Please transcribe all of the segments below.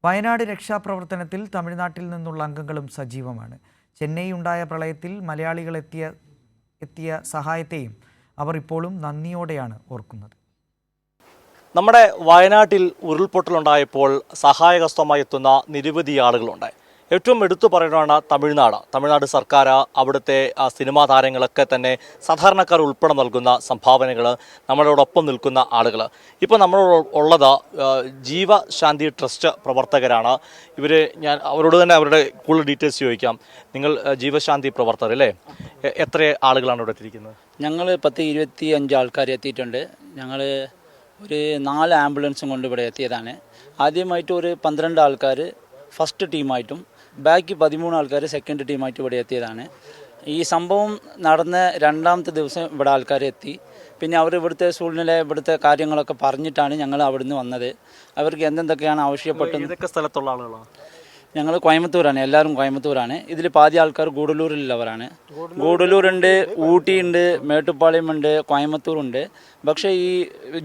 വയനാട് രക്ഷാപ്രവർത്തനത്തിൽ തമിഴ്നാട്ടിൽ നിന്നുള്ള അംഗങ്ങളും സജീവമാണ്. ചെന്നൈ ഉണ്ടായ പ്രളയത്തിൽ മലയാളികൾ എത്തിയ സഹായത്തെയും അവർ ഇപ്പോഴും നന്ദിയോടെയാണ് ഓർക്കുന്നത്. നമ്മുടെ വയനാട്ടിൽ ഉരുൾപൊട്ടലുണ്ടായപ്പോൾ സഹായഹസ്തമായി എത്തുന്ന നിരവധി ആളുകളുണ്ട്. ഏറ്റവും എടുത്തു പറയുന്നതാണ് തമിഴ്നാട് സർക്കാർ, അവിടുത്തെ സിനിമാ താരങ്ങളൊക്കെ തന്നെ സാധാരണക്കാർ ഉൾപ്പെടെ നൽകുന്ന സംഭാവനകൾ, നമ്മളോടൊപ്പം നിൽക്കുന്ന ആളുകൾ. ഇപ്പോൾ നമ്മളോടുള്ളത് ജീവശാന്തി ട്രസ്റ്റ് പ്രവർത്തകരാണ്. ഞാൻ അവരോട് തന്നെ അവരുടെ കൂടുതൽ ഡീറ്റെയിൽസ് ചോദിക്കാം. നിങ്ങൾ ജീവശാന്തി പ്രവർത്തകർ അല്ലേ? എത്ര ആളുകളാണ് ഇവിടെ എത്തിയിരിക്കുന്നത്? ഞങ്ങൾ 10-25 ആൾക്കാർ എത്തിയിട്ടുണ്ട്. ഞങ്ങൾ ഒരു 4 ആംബുലൻസും കൊണ്ട് ഇവിടെ എത്തിയതാണ്. ആദ്യമായിട്ട് ഒരു 12 ആൾക്കാർ ഫസ്റ്റ് ടീമായിട്ടും ബാക്കി 13 ആൾക്കാർ സെക്കൻഡ് ടീമായിട്ട് ഇവിടെ എത്തിയതാണ്. ഈ സംഭവം നടന്ന 2ാമത്തെ ദിവസം ഇവിടെ ആൾക്കാർ എത്തി. പിന്നെ അവർ ഇവിടുത്തെ ഇവിടുത്തെ കാര്യങ്ങളൊക്കെ പറഞ്ഞിട്ടാണ് ഞങ്ങൾ അവിടുന്ന് വന്നത്. അവർക്ക് എന്തൊക്കെയാണ് ആവശ്യപ്പെട്ടത്. ഇതൊക്കെ സ്ഥലത്തുള്ള ആളുകളാണ്. ഞങ്ങൾ കോയമ്പത്തൂരാണ്, എല്ലാവരും കോയമ്പത്തൂരാണ്. ഇതിൽ പാതി ആൾക്കാർ ഗൂഡല്ലൂരിലുള്ളവരാണ്. ഗൂഡല്ലൂരുണ്ട്, ഊട്ടിയുണ്ട്, മേട്ടുപ്പാളയമുണ്ട്, കോയമ്പത്തൂരുണ്ട്. പക്ഷേ ഈ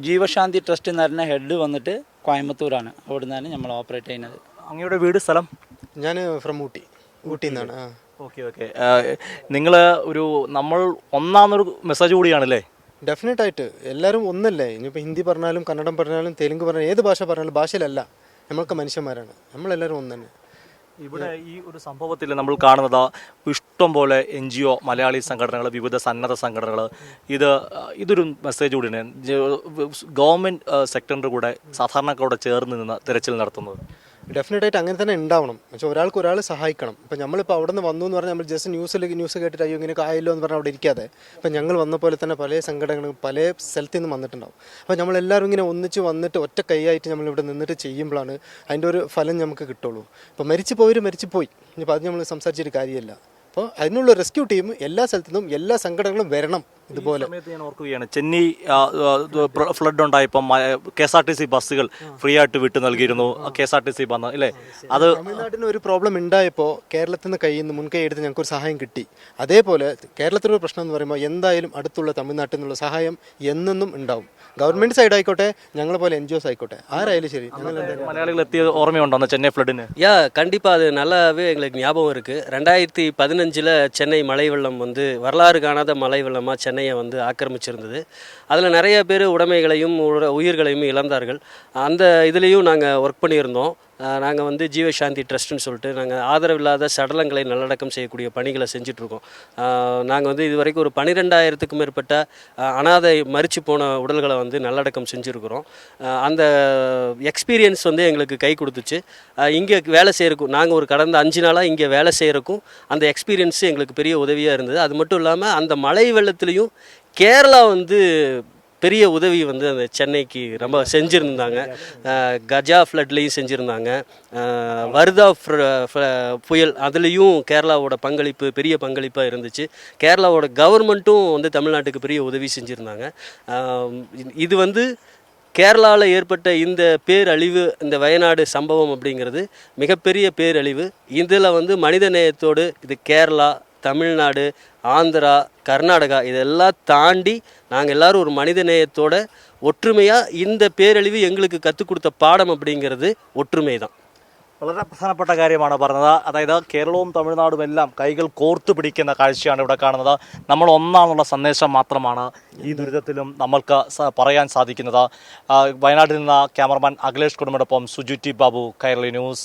ജീവശാന്തി ട്രസ്റ്റ് എന്ന് പറഞ്ഞ ഹെഡ് വന്നിട്ട് കോയമ്പത്തൂരാണ്. അവിടെ നിന്നാണ് നമ്മൾ ഓപ്പറേറ്റ് ചെയ്യുന്നത്. അങ്ങയുടെ വീട് സ്ഥലം? ഞാൻ ഫ്രം ഊട്ടി നിന്നാണ്. ഓക്കെ. നിങ്ങൾ നമ്മൾ ഒന്നാമൊരു മെസ്സേജ് കൂടിയാണല്ലേ? ഡെഫിനറ്റായിട്ട് എല്ലാവരും ഒന്നല്ലേ. ഇനിയിപ്പോൾ ഹിന്ദി പറഞ്ഞാലും കന്നഡം പറഞ്ഞാലും തെലുങ്ക് പറഞ്ഞാലും ഏത് ഭാഷ പറഞ്ഞാലും ഭാഷയിലല്ല, നമ്മൾക്ക് മനുഷ്യന്മാരാണ്, നമ്മളെല്ലാവരും ഒന്ന് തന്നെ. ഇവിടെ ഈ ഒരു സംഭവത്തിൽ നമ്മൾ കാണുന്നത് ഇഷ്ടം പോലെ NGO മലയാളി സംഘടനകൾ, വിവിധ സന്നദ്ധ സംഘടനകൾ, ഇതൊരു മെസ്സേജ് കൂടിയാണ്. ഗവൺമെൻറ് സെക്ടറിൻ്റെ കൂടെ സാധാരണക്കാരോട് ചേർന്ന് നിന്ന് തിരച്ചിൽ നടത്തുന്നത്. ഡെഫിനറ്റായിട്ട് അങ്ങനെ തന്നെ ഉണ്ടാവണം. പക്ഷേ ഒരാൾ സഹായിക്കണം. ഇപ്പം നമ്മളിപ്പോൾ അവിടെ നിന്ന് വന്നു എന്ന് പറഞ്ഞാൽ നമ്മൾ ജസ്റ്റ് ന്യൂസ് കേട്ടിട്ട് അയ്യോ ഇങ്ങനെ ആയല്ലോ എന്ന് പറഞ്ഞാൽ അവിടെ ഇരിക്കാതെ, ഇപ്പം ഞങ്ങൾ വന്ന പോലെ തന്നെ പല സംഘടനകളും പല സ്ഥലത്തു നിന്നും വന്നിട്ടുണ്ടാവും. അപ്പോൾ നമ്മളെല്ലാവരും ഇങ്ങനെ ഒന്നിച്ച് വന്നിട്ട് ഒറ്റ കൈയായിട്ട് നമ്മളിവിടെ നിന്നിട്ട് ചെയ്യുമ്പോഴാണ് അതിൻ്റെ ഒരു ഫലം നമുക്ക് കിട്ടുള്ളൂ. ഇപ്പോൾ മരിച്ചു പോയി, ഇനിയിപ്പോൾ അത് നമ്മൾ സംസാരിച്ചൊരു കാര്യമല്ല. അപ്പോൾ അതിനുള്ള റെസ്ക്യൂ ടീം എല്ലാ സ്ഥലത്തു നിന്നും എല്ലാ സംഘടനകളും വരണം. ഇതുപോലെ ഞാൻ ഓർക്കുകയാണ്, ചെന്നൈ ഫ്ലഡ് ഉണ്ടായപ്പോൾ KSRTC ബസ്സുകൾ ഫ്രീ ആയിട്ട് വിട്ടു നൽകിയിരുന്നു. KSRTC വന്ന് അല്ലേ? അത് തമിഴ്നാട്ടിന് ഒരു പ്രോബ്ലം ഉണ്ടായപ്പോൾ കേരളത്തിൽ നിന്ന് കയ്യിൽ നിന്ന് മുൻകൈ എടുത്ത് ഞങ്ങൾക്കൊരു സഹായം കിട്ടി. അതേപോലെ കേരളത്തിലൊരു പ്രശ്നം എന്ന് പറയുമ്പോൾ എന്തായാലും അടുത്തുള്ള തമിഴ്നാട്ടിൽ നിന്നുള്ള സഹായം എന്നെന്നും ഉണ്ടാവും. ഗവൺമെന്റ് സൈഡ് ആയിക്കോട്ടെ, ഞങ്ങളെ പോലെ NGOs ആയിക്കോട്ടെ, ആരായാലും ശരി. മലയാളികൾ എത്തിയ ഓർമ്മയുണ്ടോ ചെന്നൈ ഫ്ലഡിന്? கண்டிப்பாக அது நல்லாவே எங்களுக்கு ஞாபகம் இருக்குது. 2015 சென்னை மழை வெள்ளம் வரலாறு காணாத மழை வெள்ளமாக சென்னையை ஆக்கிரமிச்சிருந்தது. அதில் நிறைய பேர் உடைமைகளையும் உயிர்களையும் இழந்தார்கள். அந்த இதுலேயும் நாங்கள் ஒர்க் பண்ணியிருந்தோம். நாங்கள் ஜீவசாந்தி ட்ரஸ்ட்டுன்னு சொல்லிட்டு நாங்கள் ஆதரவில்லாத சடலங்களை நல்லடக்கம் செய்யக்கூடிய பணிகளை செஞ்சிட்ருக்கோம். நாங்கள் இது வரைக்கும் ஒரு 12,000க்கும் மேற்பட்ட அனாதை மரிச்சு போன உடல்களை நல்லடக்கம் செஞ்சுருக்கிறோம். அந்த எக்ஸ்பீரியன்ஸ் எங்களுக்கு கை கொடுத்துச்சு. இங்கே வேலை செய்யறக்கும் நாங்கள் ஒரு கடந்த 5 நாளாக இங்கே வேலை செய்யறக்கும் அந்த எக்ஸ்பீரியன்ஸு எங்களுக்கு பெரிய உதவியாக இருந்தது. அது மட்டும் இல்லாமல் அந்த மழை வெள்ளத்துலேயும் கேரளா பெரிய உதவி அந்த சென்னைக்கு ரொம்ப செஞ்சுருந்தாங்க. கஜா ஃப்ளட்லேயும் செஞ்சுருந்தாங்க. வர்தா புயல் அதுலேயும் கேரளாவோட பங்களிப்பு பெரிய பங்களிப்பாக இருந்துச்சு. கேரளாவோட கவர்மெண்ட்டும் தமிழ்நாட்டுக்கு பெரிய உதவி செஞ்சுருந்தாங்க. இது கேரளாவில் ஏற்பட்ட இந்த பேரழிவு, இந்த வயநாடு சம்பவம் அப்படிங்கிறது மிகப்பெரிய பேரழிவு. இதில் மனித நேயத்தோடு இது கேரளா, தமிழ்நாடு, ஆந்திரா, கர்நாடகா இதெல்லாம் தாண்டி நாங்கள் எல்லோரும் ஒரு மனித நேயத்தோட ஒற்றுமையாக இந்த பேரழிவு எங்களுக்கு கற்றுக் கொடுத்த பாடம் அப்படிங்கிறது ஒற்றுமை தான். വളരെ പ്രധാനപ്പെട്ട കാര്യമാണ് പറഞ്ഞത്. അതായത് കേരളവും തമിഴ്നാടും എല്ലാം കൈകൾ കോർത്തു പിടിക്കുന്ന കാഴ്ചയാണ് ഇവിടെ കാണുന്നത്. നമ്മൾ ഒന്നാണെന്നുള്ള സന്ദേശം മാത്രമാണ് ഈ ദുരിതത്തിലും നമ്മൾക്ക് പറയാൻ സാധിക്കുന്നത്. വയനാട്ടിൽ നിന്ന് ക്യാമറമാൻ അഖിലേഷ് കുടുംബത്തോടൊപ്പം സുജു ടി ബാബു, കൈരളി ന്യൂസ്.